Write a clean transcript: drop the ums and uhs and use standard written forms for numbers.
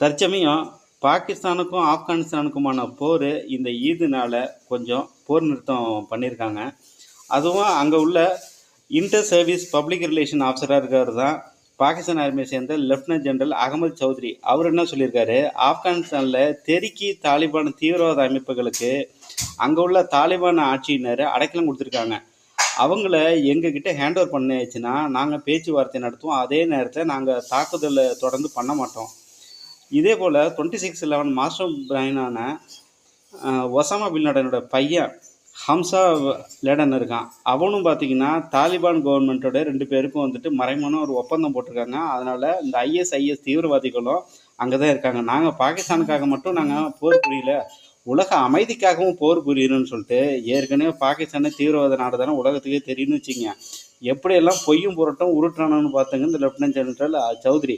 தற்சமயம் பாகிஸ்தானுக்கும் ஆப்கானிஸ்தானுக்குமான போர் இந்த ஈதுனால கொஞ்சம் போர் நிறுத்தம் பண்ணியிருக்காங்க. அதுவும் அங்கே உள்ள இன்டர் சர்வீஸ் பப்ளிக் ரிலேஷன் ஆஃபீஸராக இருக்கிறவர் தான் பாகிஸ்தான் ஆர்மியை சேர்ந்த லெப்டினன்ட் ஜெனரல் அகமது சௌத்ரி. அவர் என்ன சொல்லியிருக்காரு, ஆப்கானிஸ்தானில் தெறிக்கி தாலிபான் தீவிரவாத அமைப்புகளுக்கு அங்கே உள்ள தாலிபான் ஆட்சியினர் அடைக்கலம் கொடுத்துருக்காங்க. அவங்கள எங்ககிட்ட ஹேண்ட் ஓவர் பண்ணிச்சுன்னா நாங்கள் பேச்சுவார்த்தை நடத்துவோம், அதே நேரத்தில் நாங்கள் தாக்குதலை தொடர்ந்து பண்ண மாட்டோம். இதே போல் 26/11 மாஸ்டர் பிரைனான ஒசாமா பின் லாடனோட பையன் ஹம்சா லேடன் இருக்கான். அவனும் பார்த்தீங்கன்னா தாலிபான் கவர்மெண்ட்டோட 2 பேருக்கும் வந்துட்டு மறைமுகமாக ஒரு ஒப்பந்தம் போட்டிருக்காங்க. அதனால் இந்த IS தீவிரவாதிகளும் அங்கே தான் இருக்காங்க. நாங்கள் பாகிஸ்தானுக்காக மட்டும் நாங்கள் போர் புரியல, உலக அமைதிக்காகவும் போர் புரியணும்னு சொல்லிட்டு ஏற்கனவே பாகிஸ்தானே தீவிரவாத நாடு தானே உலகத்துக்கே தெரியும்னு வச்சுங்க. எப்படியெல்லாம் பொய்யும் புரட்டும் உருட்டுறானு பார்த்துங்க இந்த லெப்டினன்ட் ஜெனரல் சௌத்ரி.